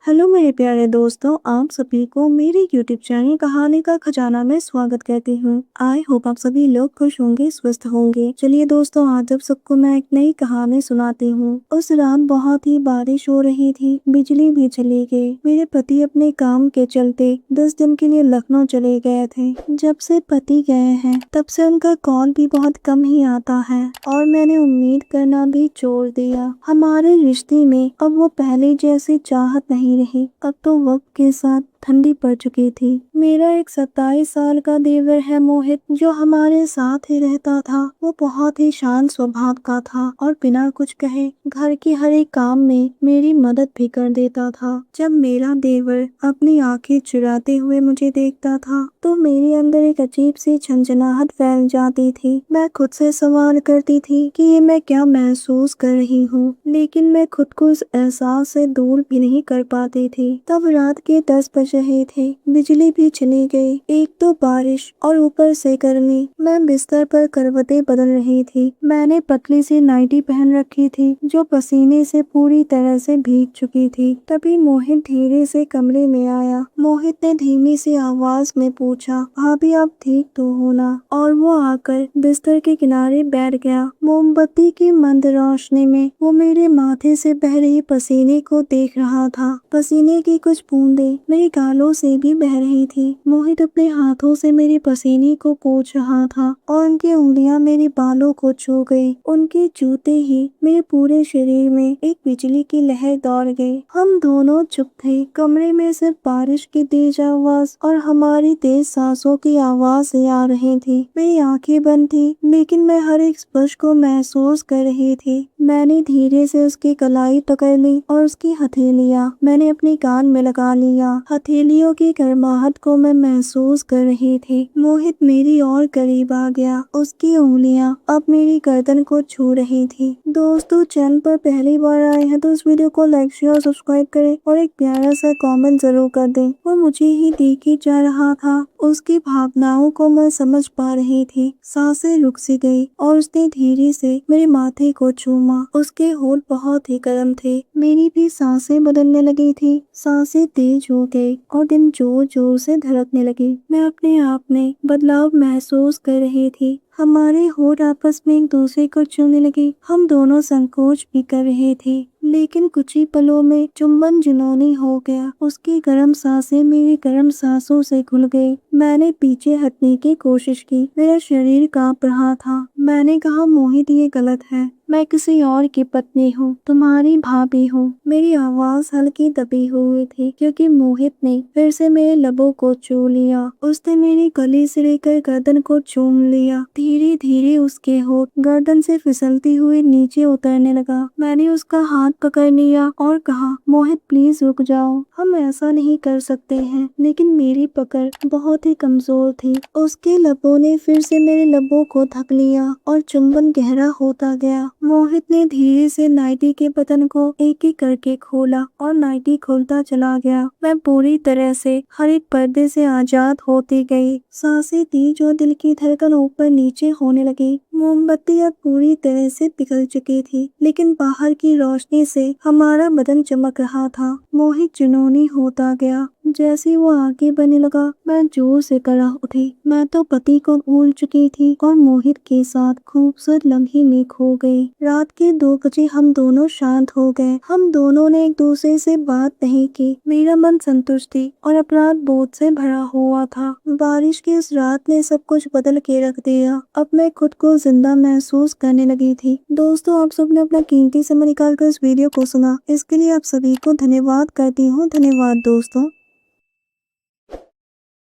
Hello मेरे प्यारे दोस्तों, आप सभी को मेरे यूट्यूब चैनल कहानी का खजाना में स्वागत करती हूँ। आई होप आप सभी लोग खुश होंगे, स्वस्थ होंगे। चलिए दोस्तों, आज आप सबको मैं एक नई कहानी सुनाती हूँ। उस रात बहुत ही बारिश हो रही थी, बिजली भी चली गई। मेरे पति अपने काम के चलते 10 दिन के लिए लखनऊ चले गए थे। जब से पति गए हैं तब से उनका कॉल भी बहुत कम ही आता है और मैंने उम्मीद करना भी छोड़ दिया। हमारे रिश्ते में अब वो पहले जैसी चाहत नहीं रही। अब तो वक्त के साथ ठंडी पड़ चुकी थी। मेरा एक 27 साल का देवर है मोहित, जो हमारे साथ ही रहता था। वो बहुत ही शांत स्वभाव का था और बिना कुछ कहे घर के हर एक काम में मेरी मदद भी कर देता था। जब मेरा देवर अपनी आंखें चुराते हुए मुझे देखता था तो मेरे अंदर एक अजीब सी झंझनाहट फैल जाती थी। मैं खुद से सवाल करती थी कि ये मैं क्या महसूस कर रही हूँ, लेकिन मैं खुद को इस एहसास से दूर भी नहीं कर पाती थी। तब रात के 10 बज रहे थे, बिजली भी चली गई। एक तो बारिश और ऊपर से गर्मी। मैं बिस्तर पर करवटें बदल रही थी। मैंने पतली सी नाइटी पहन रखी थी जो पसीने से पूरी तरह से भीग चुकी थी। तभी मोहित धीरे से कमरे में आया। मोहित ने धीमी सी आवाज में पूछा, भाभी आप ठीक तो हो ना? और वो आकर बिस्तर के किनारे बैठ गया। मोमबत्ती की मंद रोशनी में वो मेरे माथे से बह रही पसीने को देख रहा था। पसीने की कुछ बूंदें मेरी गालों से भी बह रही थी। मोहित अपने हाथों से मेरे पसीने को पोंछ रहा था और उनकी उंगलियां मेरे बालों को छू गई। उनके छूते ही मेरे पूरे शरीर में एक बिजली की लहर दौड़ गई। हम दोनों चुप थे। कमरे में सिर्फ बारिश की तेज आवाज और हमारी तेज सांसों की आवाज आ रही थी। मेरी आंखें बंद थी, लेकिन मैं हर एक स्पर्श को महसूस कर रही थी। मैंने धीरे से उसकी कलाई पकड़ ली और उसकी हथेलियां मैंने अपने कान में लगा लिया। हथेलियों की गर्माहट को मैं महसूस कर रही थी। मोहित मेरी और करीब आ गया। उसकी उंगलियां अब मेरी गर्दन को छू रही थी। दोस्तों, चैनल पर पहली बार आए हैं तो इस वीडियो को लाइक, शेयर और सब्सक्राइब करें और एक प्यारा सा कमेंट जरूर कर दें। वो मुझे ही देख ही जा रहा था। उसकी भावनाओं को मैं समझ पा रही थी। सांसें रुक सी गई और उसने धीरे से मेरे माथे को चूमा। उसके होंठ बहुत ही गर्म थे। मेरी भी सांसें बदलने लगी थी। सांसें तेज हो गई और दिल जोर जोर से धड़कने लगी। मैं अपने आप में बदलाव महसूस कर रही थी। हमारे होंठ आपस में एक दूसरे को छूने लगे। हम दोनों संकोच भी कर रहे थे, लेकिन कुछ ही पलों में चुंबन जुनूनी हो गया। उसकी गर्म सांसें मेरी गर्म सांसों से घुल गई। मैंने पीछे हटने की कोशिश की। मेरा शरीर कांप रहा था। मैंने कहा, मोहित ये गलत है। मैं किसी और की पत्नी हूँ, तुम्हारी भाभी हूँ। मेरी आवाज हल्की दबी हुई थी क्योंकि मोहित ने फिर से मेरे लबों को छू लिया। उसने मेरी गले से लेकर गर्दन को चूम लिया। धीरे धीरे उसके होंठ गर्दन से फिसलती हुई नीचे उतरने लगा। मैंने उसका हाथ पकड़ लिया और कहा, मोहित प्लीज रुक जाओ, हम ऐसा नहीं कर सकते हैं। लेकिन मेरी पकड़ बहुत ही कमजोर थी। उसके लबों ने फिर से मेरे लबों को थक लिया और चुंबन गहरा होता गया। मोहित ने धीरे से नाइटी के बटन को एक एक करके खोला और नाइटी खुलता चला गया। मैं पूरी तरह से हर एक पर्दे से आजाद होती गई। सांसें तेज और दिल की धड़कन ऊपर नीचे होने लगी। मोमबत्ती अब पूरी तरह से पिघल चुकी थी, लेकिन बाहर की रोशनी से हमारा बदन चमक रहा था। मोहित जुनूनी होता गया। जैसे वो आगे बढ़ने लगा, मैं जोर से कड़ा उठी। मैं तो पति को भूल चुकी थी और मोहित के साथ खूबसूरत लम्हे में खो गई। रात के 2 बजे हम दोनों शांत हो गए। हम दोनों ने एक दूसरे से बात नहीं की। मेरा मन संतुष्ट थी और अपराध बोध से भरा हुआ था। बारिश की उस रात ने सब कुछ बदल के रख दिया। अब मैं खुद को जिंदा महसूस करने लगी थी। दोस्तों, आप सबने अपना कीमती समय निकाल कर इस वीडियो को सुना, इसके लिए आप सभी को धन्यवाद करती हूँ। धन्यवाद दोस्तों।